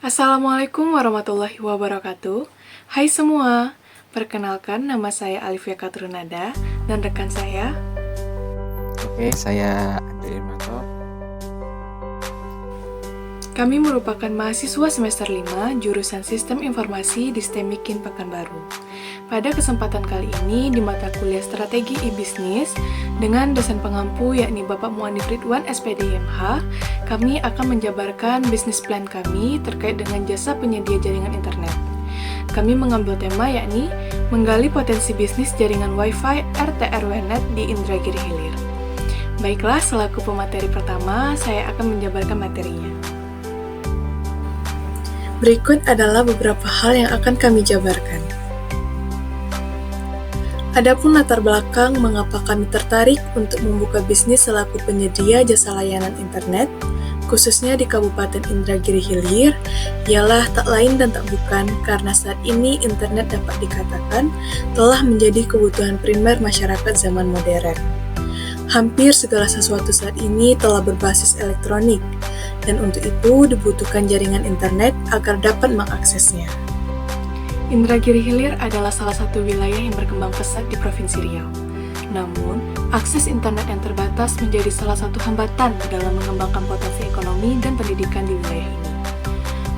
Assalamualaikum warahmatullahi wabarakatuh. Hai semua, perkenalkan nama saya Alifia Katrunada dan rekan saya. Oke, saya Andre Irmanto. Kami merupakan mahasiswa semester 5 jurusan Sistem Informasi di STEM Mikin Pekanbaru. Pada kesempatan kali ini di mata kuliah Strategi E-Bisnis dengan dosen pengampu yakni Bapak Muanif Ridwan SPD MH, kami akan menjabarkan bisnis plan kami terkait dengan jasa penyedia jaringan internet. Kami mengambil tema yakni menggali potensi bisnis jaringan Wi-Fi RT/RW-Net di Indragiri Hilir. Baiklah, selaku pemateri pertama, saya akan menjabarkan materinya. Berikut adalah beberapa hal yang akan kami jabarkan. Adapun latar belakang mengapa kami tertarik untuk membuka bisnis selaku penyedia jasa layanan internet, khususnya di Kabupaten Indragiri Hilir, ialah tak lain dan tak bukan karena saat ini internet dapat dikatakan telah menjadi kebutuhan primer masyarakat zaman modern. Hampir segala sesuatu saat ini telah berbasis elektronik, dan untuk itu dibutuhkan jaringan internet agar dapat mengaksesnya. Indragiri Hilir adalah salah satu wilayah yang berkembang pesat di Provinsi Riau. Namun, akses internet yang terbatas menjadi salah satu hambatan dalam mengembangkan potensi ekonomi dan pendidikan di wilayah ini.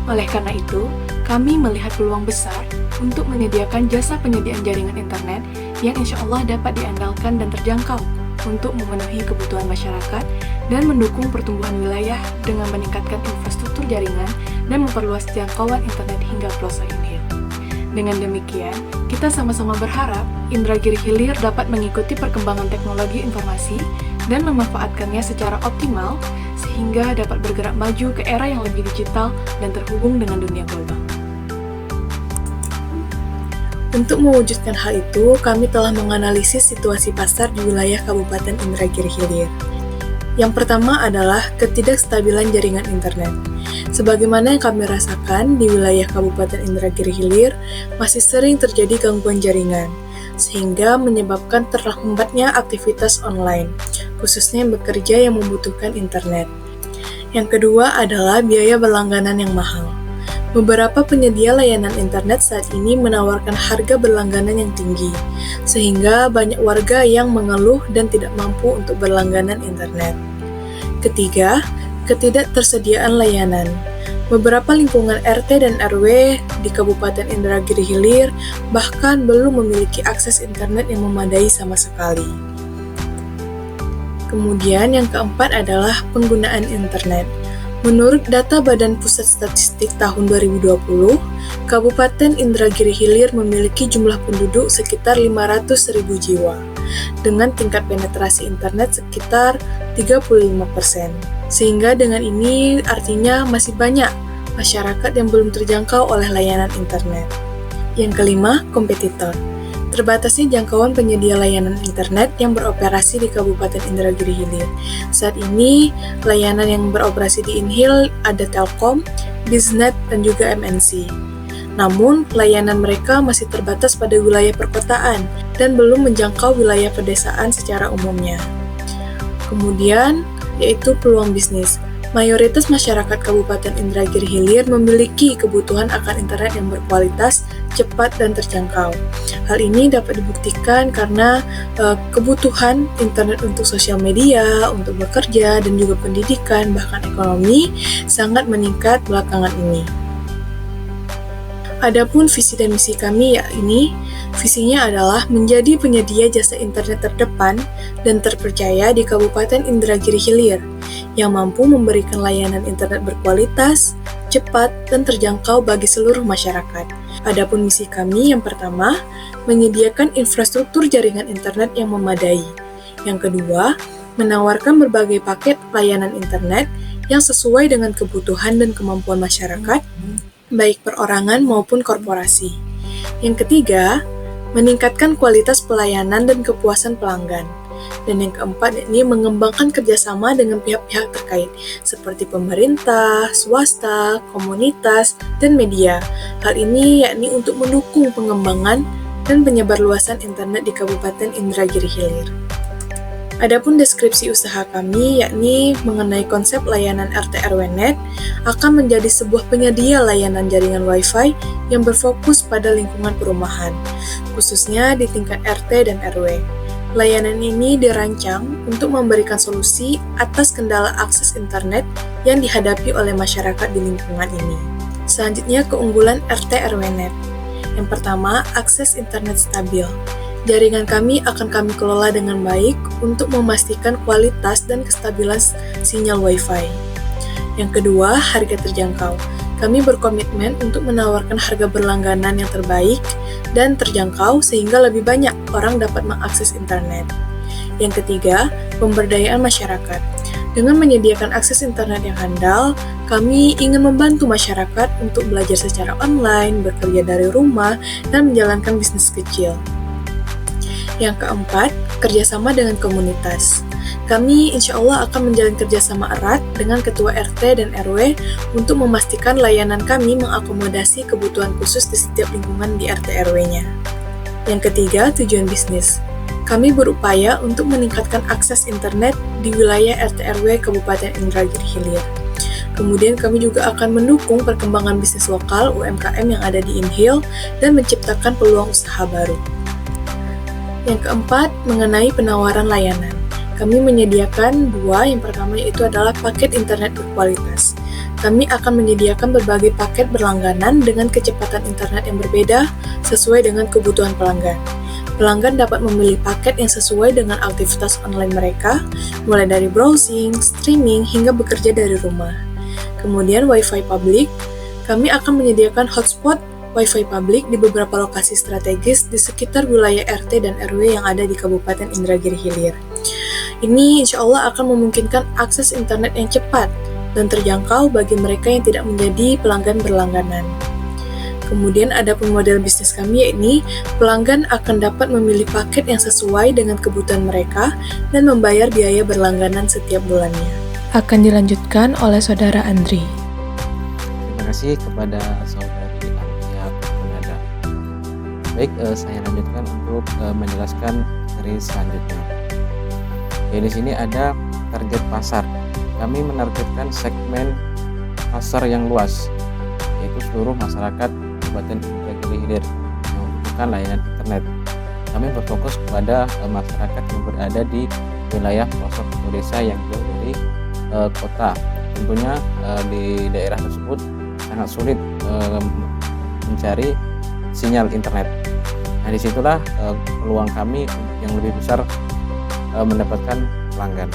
Oleh karena itu, kami melihat peluang besar untuk menyediakan jasa penyediaan jaringan internet yang insya Allah dapat diandalkan dan terjangkau untuk memenuhi kebutuhan masyarakat dan mendukung pertumbuhan wilayah dengan meningkatkan infrastruktur jaringan dan memperluas jangkauan internet hingga pelosok Inhil. Dengan demikian, kita sama-sama berharap Indragiri Hilir dapat mengikuti perkembangan teknologi informasi dan memanfaatkannya secara optimal sehingga dapat bergerak maju ke era yang lebih digital dan terhubung dengan dunia global. Untuk mewujudkan hal itu, kami telah menganalisis situasi pasar di wilayah Kabupaten Indragiri Hilir. Yang pertama adalah ketidakstabilan jaringan internet. Sebagaimana yang kami rasakan di wilayah Kabupaten Indragiri Hilir, masih sering terjadi gangguan jaringan, sehingga menyebabkan terhambatnya aktivitas online, khususnya yang bekerja yang membutuhkan internet. Yang kedua adalah biaya berlangganan yang mahal. Beberapa penyedia layanan internet saat ini menawarkan harga berlangganan yang tinggi, sehingga banyak warga yang mengeluh dan tidak mampu untuk berlangganan internet. Ketiga, ketidaktersediaan layanan. Beberapa lingkungan RT dan RW di Kabupaten Indragiri Hilir bahkan belum memiliki akses internet yang memadai sama sekali. Kemudian yang keempat adalah penggunaan internet. Menurut data Badan Pusat Statistik tahun 2020, Kabupaten Indragiri Hilir memiliki jumlah penduduk sekitar 500.000 jiwa, dengan tingkat penetrasi internet sekitar 35%. Sehingga dengan ini artinya masih banyak masyarakat yang belum terjangkau oleh layanan internet. Yang kelima, kompetitor. Terbatasnya jangkauan penyedia layanan internet yang beroperasi di Kabupaten Indragiri Hilir. Saat ini, layanan yang beroperasi di Inhil ada Telkom, Biznet, dan juga MNC. Namun, layanan mereka masih terbatas pada wilayah perkotaan dan belum menjangkau wilayah pedesaan secara umumnya. Kemudian, yaitu peluang bisnis. Mayoritas masyarakat Kabupaten Indragiri Hilir memiliki kebutuhan akan internet yang berkualitas, cepat, dan terjangkau. Hal ini dapat dibuktikan karena kebutuhan internet untuk sosial media, untuk bekerja, dan juga pendidikan, bahkan ekonomi, sangat meningkat belakangan ini. Adapun visi dan misi kami yakni, visinya adalah menjadi penyedia jasa internet terdepan dan terpercaya di Kabupaten Indragiri Hilir, yang mampu memberikan layanan internet berkualitas, cepat, dan terjangkau bagi seluruh masyarakat. Adapun misi kami yang pertama, menyediakan infrastruktur jaringan internet yang memadai. Yang kedua, menawarkan berbagai paket layanan internet yang sesuai dengan kebutuhan dan kemampuan masyarakat, baik perorangan maupun korporasi. Yang ketiga, meningkatkan kualitas pelayanan dan kepuasan pelanggan. Dan yang keempat, yakni mengembangkan kerjasama dengan pihak-pihak terkait, seperti pemerintah, swasta, komunitas, dan media. Hal ini yakni untuk mendukung pengembangan dan penyebarluasan internet di Kabupaten Indragiri Hilir. Adapun deskripsi usaha kami, yakni mengenai konsep layanan RT RW.net, akan menjadi sebuah penyedia layanan jaringan Wi-Fi yang berfokus pada lingkungan perumahan, khususnya di tingkat RT dan RW. Layanan ini dirancang untuk memberikan solusi atas kendala akses internet yang dihadapi oleh masyarakat di lingkungan ini. Selanjutnya, keunggulan RT RW.net. Yang pertama, akses internet stabil. Jaringan kami akan kami kelola dengan baik untuk memastikan kualitas dan kestabilan sinyal Wi-Fi. Yang kedua, harga terjangkau. Kami berkomitmen untuk menawarkan harga berlangganan yang terbaik dan terjangkau sehingga lebih banyak orang dapat mengakses internet. Yang ketiga, pemberdayaan masyarakat. Dengan menyediakan akses internet yang handal, kami ingin membantu masyarakat untuk belajar secara online, bekerja dari rumah, dan menjalankan bisnis kecil. Yang keempat, kerjasama dengan komunitas. Kami insya Allah akan menjalin kerjasama erat dengan Ketua RT dan RW untuk memastikan layanan kami mengakomodasi kebutuhan khusus di setiap lingkungan di RT RW-nya. Yang ketiga, tujuan bisnis. Kami berupaya untuk meningkatkan akses internet di wilayah RT RW Kabupaten Indragiri Hilir. Kemudian kami juga akan mendukung perkembangan bisnis lokal UMKM yang ada di Inhil dan menciptakan peluang usaha baru. Yang keempat, mengenai penawaran layanan. Kami menyediakan dua, yang pertama yaitu adalah paket internet berkualitas. Kami akan menyediakan berbagai paket berlangganan dengan kecepatan internet yang berbeda sesuai dengan kebutuhan pelanggan. Pelanggan dapat memilih paket yang sesuai dengan aktivitas online mereka, mulai dari browsing, streaming, hingga bekerja dari rumah. Kemudian Wi-Fi publik, kami akan menyediakan hotspot Wi-Fi publik di beberapa lokasi strategis di sekitar wilayah RT dan RW yang ada di Kabupaten Indragiri Hilir. Ini insya Allah akan memungkinkan akses internet yang cepat dan terjangkau bagi mereka yang tidak menjadi pelanggan berlangganan. Kemudian ada pun model bisnis kami, yakni pelanggan akan dapat memilih paket yang sesuai dengan kebutuhan mereka dan membayar biaya berlangganan setiap bulannya. Akan dilanjutkan oleh Saudara Andri. Terima kasih kepada saudari Alia Kunada. Baik, saya lanjutkan untuk menjelaskan seri selanjutnya. Ya, di sini ada target pasar. Kami menargetkan segmen pasar yang luas, yaitu seluruh masyarakat Kabupaten Indragiri Hilir yang membutuhkan layanan internet. Kami berfokus kepada masyarakat yang berada di wilayah pelosok desa yang jauh dari kota. Tentunya di daerah tersebut sangat sulit mencari sinyal internet. Nah, disitulah peluang kami yang lebih besar mendapatkan pelanggan.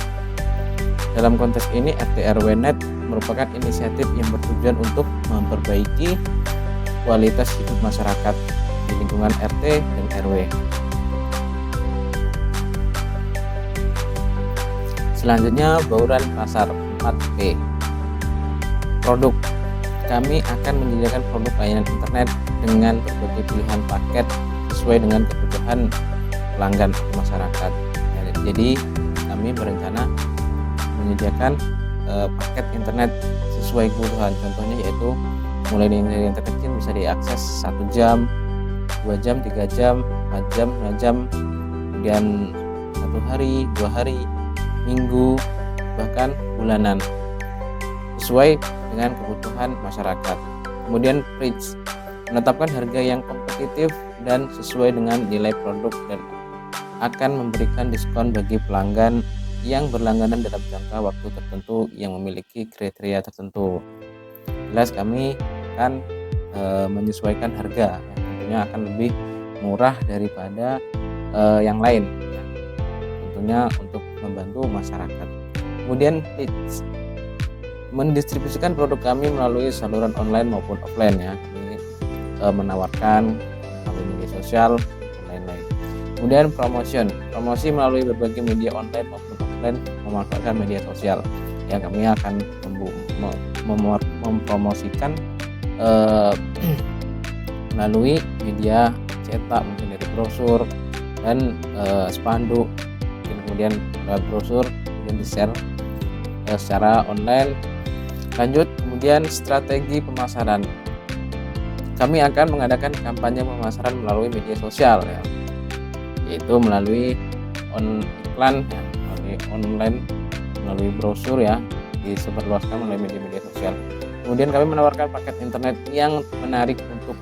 Dalam konteks ini, RT RW.net merupakan inisiatif yang bertujuan untuk memperbaiki kualitas hidup masyarakat di lingkungan RT dan RW. Selanjutnya, bauran pasar 4P. Produk. Kami akan menyediakan produk layanan internet dengan berbagai pilihan paket sesuai dengan kebutuhan pelanggan masyarakat. Jadi, kami berencana menyediakan paket internet sesuai kebutuhan. Contohnya yaitu mulai dari yang terkecil bisa diakses 1 jam, 2 jam, 3 jam, 4 jam, 5 jam, kemudian 1 hari, 2 hari, minggu, bahkan bulanan, sesuai dengan kebutuhan masyarakat. Kemudian price, menetapkan harga yang kompetitif dan sesuai dengan nilai produk dan akan memberikan diskon bagi pelanggan yang berlangganan dalam jangka waktu tertentu yang memiliki kriteria tertentu. Jelas kami akan menyesuaikan harga yang tentunya akan lebih murah daripada yang lain ya. Tentunya untuk membantu masyarakat. Kemudian leads, mendistribusikan produk kami melalui saluran online maupun offline ya. Kami menawarkan melalui media sosial dan lain-lain. Kemudian promosi melalui berbagai media online maupun offline memanfaatkan media sosial. Ya, kami akan mempromosikan melalui media cetak, mungkin dari brosur dan spanduk, kemudian brosur kemudian di-share secara online. Lanjut, kemudian strategi pemasaran. Kami akan mengadakan kampanye pemasaran melalui media sosial ya, yaitu melalui iklan ya, melalui melalui online, melalui brosur ya, disebarluaskan melalui media-media sosial. Kemudian kami menawarkan paket internet yang menarik untuk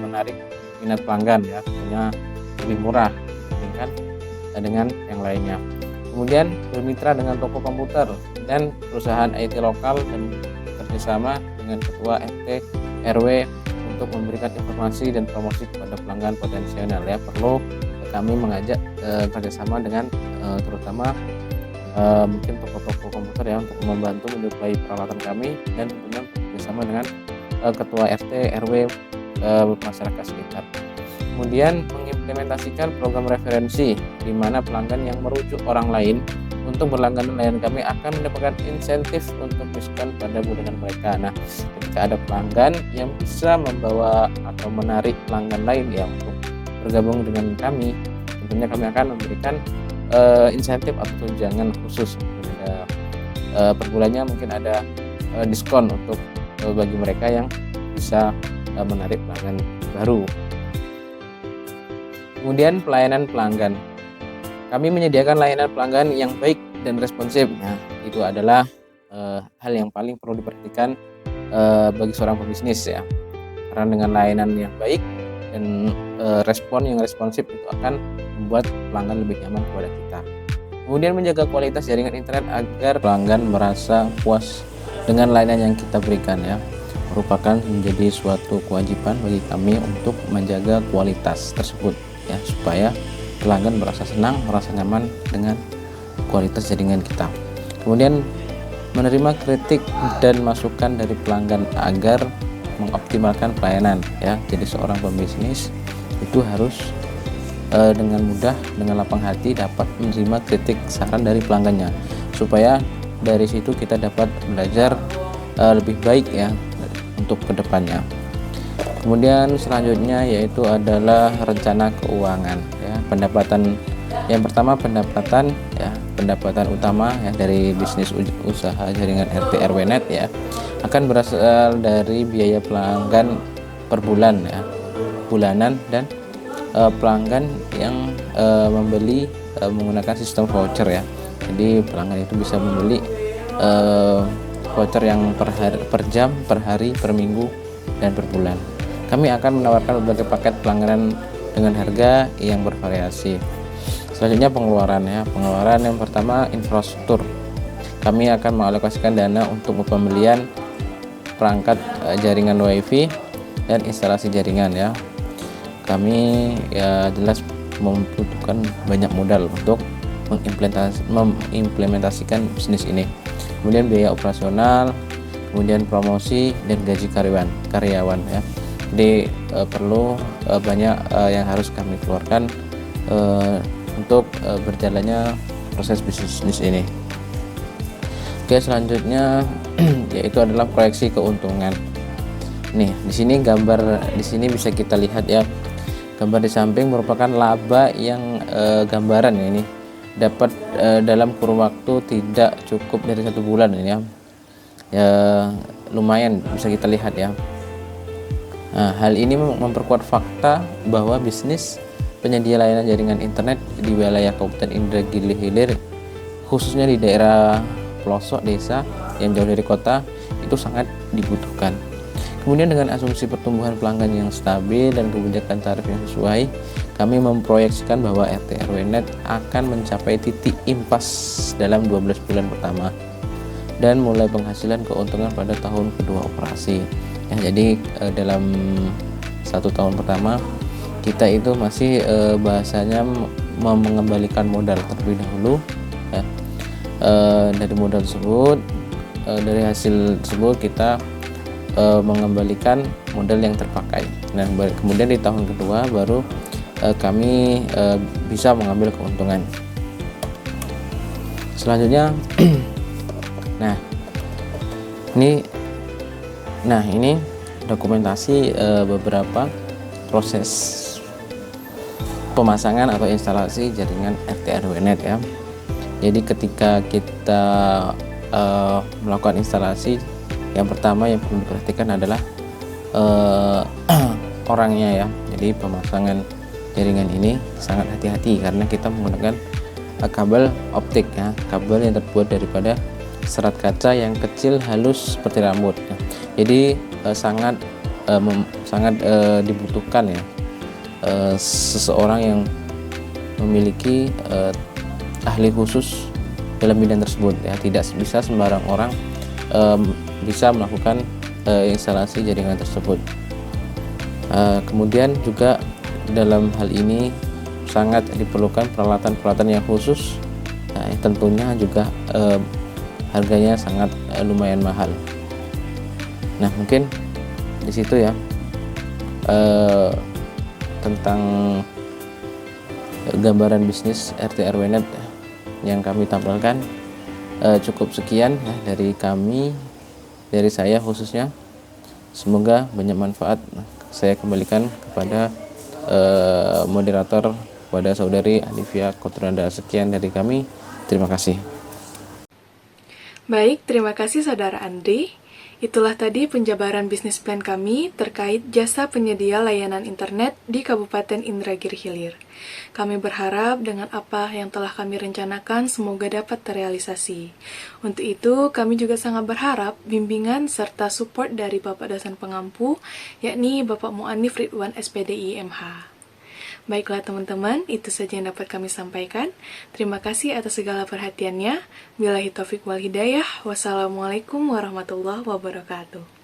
menarik minat pelanggan ya, tentunya lebih murah dibandingkan dengan yang lainnya. Kemudian bermitra dengan toko komputer dan perusahaan IT lokal dan kerjasama dengan ketua RT RW untuk memberikan informasi dan promosi kepada pelanggan potensial ya. Perlu kami mengajak kerjasama dengan terutama mungkin toko-toko komputer ya, untuk membantu menyuplai peralatan kami, dan tentunya bersama dengan ketua RT RW masyarakat sekitar. Kemudian mengimplementasikan program referensi di mana pelanggan yang merujuk orang lain untuk berlangganan layanan kami akan mendapatkan insentif untuk diskon pada bulanan mereka. Nah, ketika ada pelanggan yang bisa membawa atau menarik pelanggan lain ya untuk bergabung dengan kami, tentunya kami akan memberikan insentif atau tunjangan khusus. Per bulannya mungkin ada diskon untuk bagi mereka yang bisa menarik pelanggan baru. Kemudian pelayanan pelanggan, kami menyediakan layanan pelanggan yang baik dan responsif. Nah, itu adalah hal yang paling perlu diperhatikan bagi seorang pebisnis ya, karena dengan layanan yang baik dan respon yang responsif itu akan membuat pelanggan lebih nyaman kepada kita. Kemudian menjaga kualitas jaringan internet agar pelanggan merasa puas dengan layanan yang kita berikan ya, merupakan menjadi suatu kewajiban bagi kami untuk menjaga kualitas tersebut ya, supaya pelanggan merasa senang, merasa nyaman dengan kualitas jaringan kita. Kemudian menerima kritik dan masukan dari pelanggan agar mengoptimalkan pelayanan ya. Jadi seorang pembisnis itu harus dengan mudah, dengan lapang hati dapat menerima kritik saran dari pelanggannya, supaya dari situ kita dapat belajar lebih baik ya untuk kedepannya. Kemudian selanjutnya yaitu adalah rencana keuangan ya. Pendapatan yang pertama, pendapatan utama ya dari bisnis usaha jaringan RT RW Net ya akan berasal dari biaya pelanggan per bulan ya, bulanan, dan pelanggan yang membeli menggunakan sistem voucher ya. Jadi pelanggan itu bisa membeli voucher yang per jam, per hari, per minggu, dan per bulan. Kami akan menawarkan berbagai paket pelangganan dengan harga yang bervariasi. Selanjutnya pengeluaran ya. Pengeluaran yang pertama, infrastruktur. Kami akan mengalokasikan dana untuk pembelian perangkat jaringan WiFi dan instalasi jaringan ya. Kami ya jelas membutuhkan banyak modal untuk mengimplementasikan bisnis ini. Kemudian biaya operasional, kemudian promosi dan gaji karyawan ya. Jadi perlu banyak yang harus kami keluarkan untuk berjalannya proses bisnis ini. Oke, selanjutnya yaitu adalah proyeksi keuntungan. Nih, di sini bisa kita lihat ya. Gambar di samping merupakan laba yang gambaran ya, ini dapat dalam kurun waktu tidak cukup dari 1 bulan ini ya. Ya lumayan bisa kita lihat ya. Nah, hal ini memperkuat fakta bahwa bisnis penyedia layanan jaringan internet di wilayah Kabupaten Indragiri Hilir, khususnya di daerah pelosok desa yang jauh dari kota, itu sangat dibutuhkan. Kemudian dengan asumsi pertumbuhan pelanggan yang stabil dan kebijakan tarif yang sesuai, kami memproyeksikan bahwa RT RW Net akan mencapai titik impas dalam 12 bulan pertama dan mulai penghasilan keuntungan pada tahun kedua operasi. Ya, jadi dalam 1 tahun pertama kita itu masih bahasanya mengembalikan modal terlebih dahulu ya. Dari modal tersebut, dari hasil tersebut kita mengembalikan modal yang terpakai. Nah, kemudian di tahun kedua baru kami bisa mengambil keuntungan. Selanjutnya ini dokumentasi beberapa proses pemasangan atau instalasi jaringan RT RW Net ya. Jadi ketika kita melakukan instalasi, yang pertama yang perlu diperhatikan adalah orangnya ya. Jadi pemasangan jaringan ini sangat hati-hati karena kita menggunakan kabel optik ya, kabel yang terbuat daripada serat kaca yang kecil halus seperti rambut. Jadi sangat dibutuhkan ya seseorang yang memiliki ahli khusus dalam bidang tersebut ya. Tidak bisa sembarang orang bisa melakukan instalasi jaringan tersebut. Kemudian juga dalam hal ini sangat diperlukan peralatan-peralatan yang khusus, tentunya juga harganya sangat lumayan mahal. Nah, mungkin di situ ya tentang gambaran bisnis RT RW Net yang kami tampilkan. Cukup sekian ya dari kami, dari saya khususnya. Semoga banyak manfaat. Saya kembalikan kepada moderator, kepada saudari Alivia Kotranda. Sekian dari kami, terima kasih. Baik, terima kasih Saudara Andri. Itulah tadi penjabaran bisnis plan kami terkait jasa penyedia layanan internet di Kabupaten Indragiri Hilir. Kami berharap dengan apa yang telah kami rencanakan semoga dapat terrealisasi. Untuk itu, kami juga sangat berharap bimbingan serta support dari Bapak dosen pengampu, yakni Bapak Mu'anif Ridwan SPDI MH. Baiklah teman-teman, itu saja yang dapat kami sampaikan. Terima kasih atas segala perhatiannya. Billahi taufiq wal hidayah. Wassalamualaikum warahmatullahi wabarakatuh.